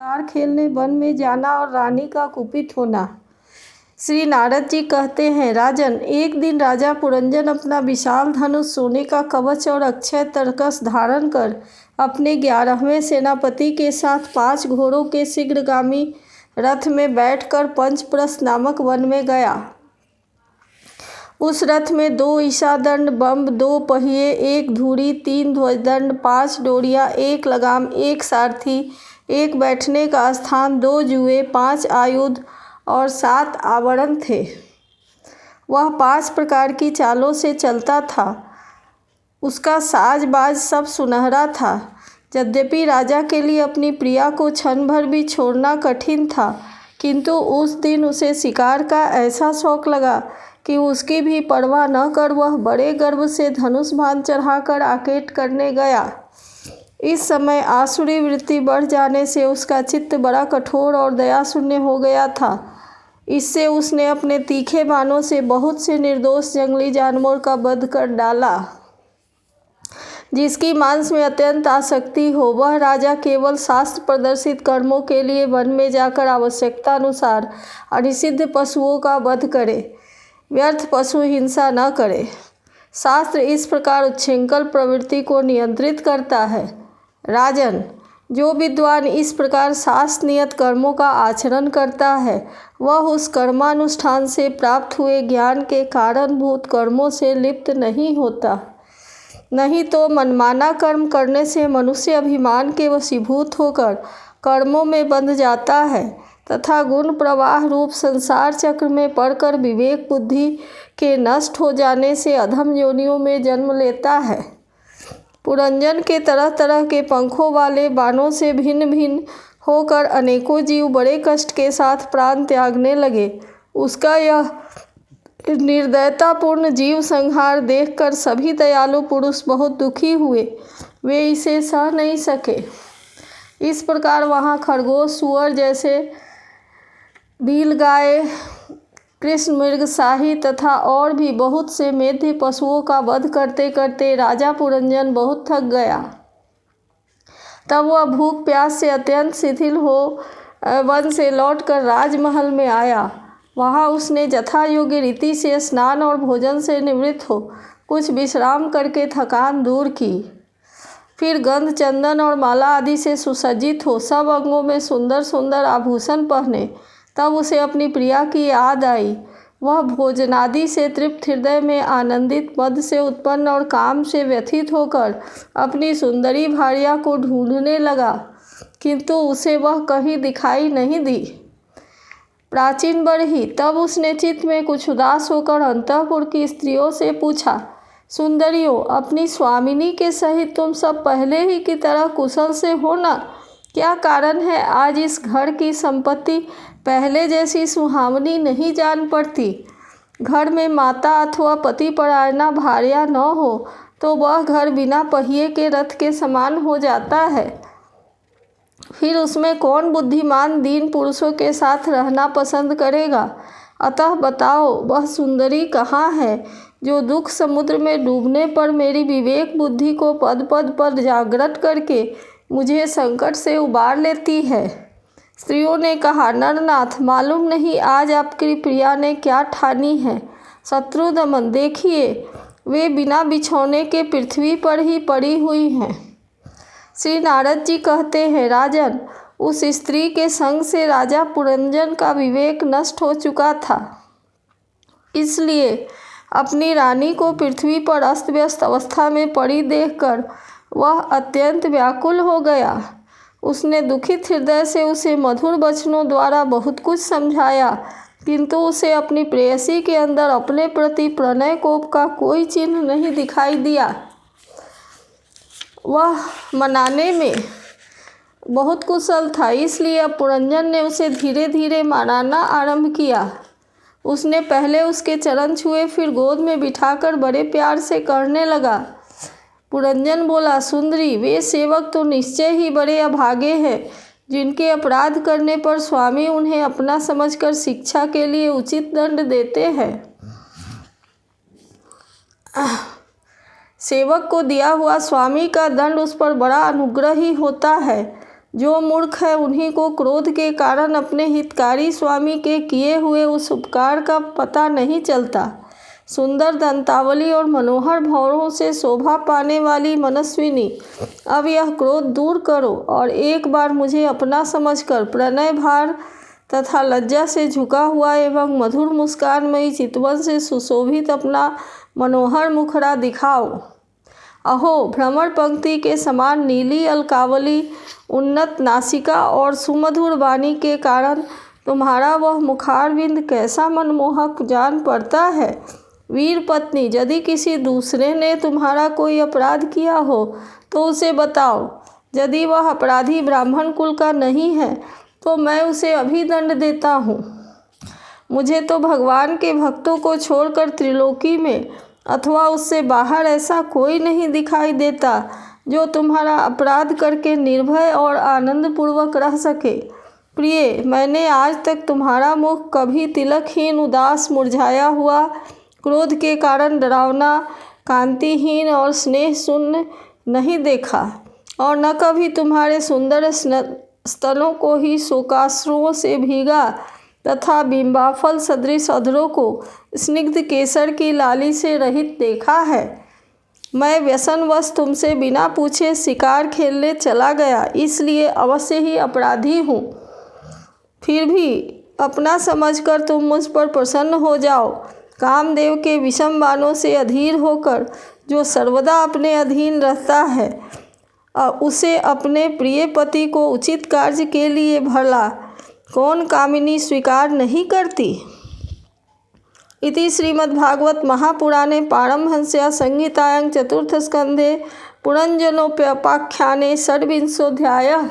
शिकार खेलने वन में जाना और रानी का कुपित होना। श्री नारद जी कहते हैं, राजन, एक दिन राजा पुरंजन अपना विशाल धनुष, सोने का कवच और अक्षय तरकस धारण कर अपने 11वें सेनापति के साथ 5 घोड़ों के शीघ्रगामी रथ में बैठकर पंचप्रस्थ नामक वन में गया। उस रथ में 2 ईशादंड बम, 2 पहिए, 1 धुरी, 3 ध्वजदंड, 5 डोरियां, 1 लगाम, 1 सारथी, 1 बैठने का स्थान, 2 जुए, 5 आयुध और 7 आवरण थे। वह 5 प्रकार की चालों से चलता था। उसका साज बाज सब सुनहरा था। यद्यपि राजा के लिए अपनी प्रिया को क्षण भर भी छोड़ना कठिन था, किंतु उस दिन उसे शिकार का ऐसा शौक लगा कि उसकी भी परवाह न कर वह बड़े गर्व से धनुष बाण चढ़ाकर आकेट करने गया। इस समय आसुरी वृत्ति बढ़ जाने से उसका चित्त बड़ा कठोर और दयाशून्य हो गया था। इससे उसने अपने तीखे बाणों से बहुत से निर्दोष जंगली जानवरों का वध कर डाला। जिसकी मांस में अत्यंत आसक्ति हो, वह राजा केवल शास्त्र प्रदर्शित कर्मों के लिए वन में जाकर आवश्यकता अनुसार अनिषिद्ध पशुओं का वध करे, व्यर्थ पशु हिंसा न करे। शास्त्र इस प्रकार उच्छृंखल प्रवृत्ति को नियंत्रित करता है। राजन, जो विद्वान इस प्रकार शास्त्र नियत कर्मों का आचरण करता है, वह उस कर्मानुष्ठान से प्राप्त हुए ज्ञान के कारणभूत कर्मों से लिप्त नहीं होता। नहीं तो मनमाना कर्म करने से मनुष्य अभिमान के वशीभूत होकर कर्मों में बंध जाता है तथा गुण प्रवाह रूप संसार चक्र में पड़कर विवेक बुद्धि के नष्ट हो जाने से अधम योनियों में जन्म लेता है। पुरंजन के तरह तरह के पंखों वाले बाणों से भिन्न भिन्न होकर अनेकों जीव बड़े कष्ट के साथ प्राण त्यागने लगे। उसका यह निर्दयतापूर्ण जीव संहार देखकर सभी दयालु पुरुष बहुत दुखी हुए। वे इसे सह नहीं सके। इस प्रकार वहाँ खरगोश, सुअर जैसे भील गाय, कृष्ण मृग, शाही तथा और भी बहुत से मेढ़े पशुओं का वध करते करते राजा पुरंजन बहुत थक गया। तब वह भूख प्यास से अत्यंत शिथिल हो वन से लौटकर राजमहल में आया। वहाँ उसने यथा योग्य रीति से स्नान और भोजन से निवृत्त हो कुछ विश्राम करके थकान दूर की। फिर गंध, चंदन और माला आदि से सुसज्जित हो सब अंगों में सुंदर सुंदर आभूषण पहने। तब उसे अपनी प्रिया की याद आई। वह भोजनादि से तृप्त हृदय में आनंदित मद से उत्पन्न और काम से व्यथित होकर अपनी सुंदरी भार्या को ढूंढने लगा, किंतु उसे वह कहीं दिखाई नहीं दी। प्राचीन बढ़ी। तब उसने चित्त में कुछ उदास होकर अंतःपुर की स्त्रियों से पूछा, सुंदरियों, अपनी स्वामिनी के सहित तुम सब पहले ही की तरह कुशल से हो ना? क्या कारण है आज इस घर की संपत्ति पहले जैसी सुहावनी नहीं जान पड़ती? घर में माता अथवा पति परायणा भार्या न हो तो वह घर बिना पहिए के रथ के समान हो जाता है। फिर उसमें कौन बुद्धिमान दीन पुरुषों के साथ रहना पसंद करेगा? अतः बताओ, वह सुंदरी कहाँ है जो दुख समुद्र में डूबने पर मेरी विवेक बुद्धि को पद पद पर जागृत करके मुझे संकट से उबार लेती है? स्त्रियों ने कहा, नरनाथ, मालूम नहीं आज आपकी प्रिया ने क्या ठानी है। शत्रुदमन, देखिए वे बिना बिछौने के पृथ्वी पर ही पड़ी हुई हैं। श्री नारद जी कहते हैं, राजन, उस स्त्री के संग से राजा पुरंजन का विवेक नष्ट हो चुका था। इसलिए अपनी रानी को पृथ्वी पर अस्त व्यस्त अवस्था में पड़ी देखकर वह अत्यंत व्याकुल हो गया। उसने दुखित हृदय से उसे मधुर वचनों द्वारा बहुत कुछ समझाया, किंतु उसे अपनी प्रेयसी के अंदर अपने प्रति प्रणय कोप का कोई चिन्ह नहीं दिखाई दिया। वह मनाने में बहुत कुशल था, इसलिए अब पुरंजन ने उसे धीरे धीरे मनाना आरंभ किया। उसने पहले उसके चरण छुए, फिर गोद में बिठाकर बड़े प्यार से कहने लगा। पुरंजन बोला, सुंदरी, वे सेवक तो निश्चय ही बड़े अभागे हैं जिनके अपराध करने पर स्वामी उन्हें अपना समझकर शिक्षा के लिए उचित दंड देते हैं। सेवक को दिया हुआ स्वामी का दंड उस पर बड़ा अनुग्रह ही होता है। जो मूर्ख है उन्हीं को क्रोध के कारण अपने हितकारी स्वामी के किए हुए उस उपकार का पता नहीं चलता। सुंदर दंतावली और मनोहर भौरों से शोभा पाने वाली मनस्विनी, अब यह क्रोध दूर करो और एक बार मुझे अपना समझकर प्रणय भार तथा लज्जा से झुका हुआ एवं मधुर मुस्कानमयी चितवन से सुशोभित अपना मनोहर मुखड़ा दिखाओ। अहो, भ्रमर पंक्ति के समान नीली अलकावली, उन्नत नासिका और सुमधुर वाणी के कारण तुम्हारा वह मुखारविंद कैसा मनमोहक जान पड़ता है। वीर पत्नी, यदि किसी दूसरे ने तुम्हारा कोई अपराध किया हो तो उसे बताओ। यदि वह अपराधी ब्राह्मण कुल का नहीं है तो मैं उसे अभी दंड देता हूँ। मुझे तो भगवान के भक्तों को छोड़कर त्रिलोकी में अथवा उससे बाहर ऐसा कोई नहीं दिखाई देता जो तुम्हारा अपराध करके निर्भय और आनंदपूर्वक रह सके। प्रिय, मैंने आज तक तुम्हारा मुख कभी तिलकहीन, उदास, मुरझाया हुआ, क्रोध के कारण डरावना, कांतिहीन और स्नेह शून्य नहीं देखा और न कभी तुम्हारे सुंदर स्तनों को ही शोकाश्रुओं से भीगा तथा बिंबाफल सदृश अधरों को स्निग्ध केसर की लाली से रहित देखा है। मैं व्यसनवश तुमसे बिना पूछे शिकार खेलने चला गया, इसलिए अवश्य ही अपराधी हूँ। फिर भी अपना समझकर तुम मुझ पर प्रसन्न हो जाओ। कामदेव के विषम बाणों से अधीर होकर जो सर्वदा अपने अधीन रहता है, उसे अपने प्रिय पति को उचित कार्य के लिए भला कौन कामिनी स्वीकार नहीं करती। इति श्रीमद्भागवत महापुराणे पारमहंस्यां संहितायां चतुर्थस्कन्धे पुरञ्जनोपाख्याने षड्विंशोऽध्यायः।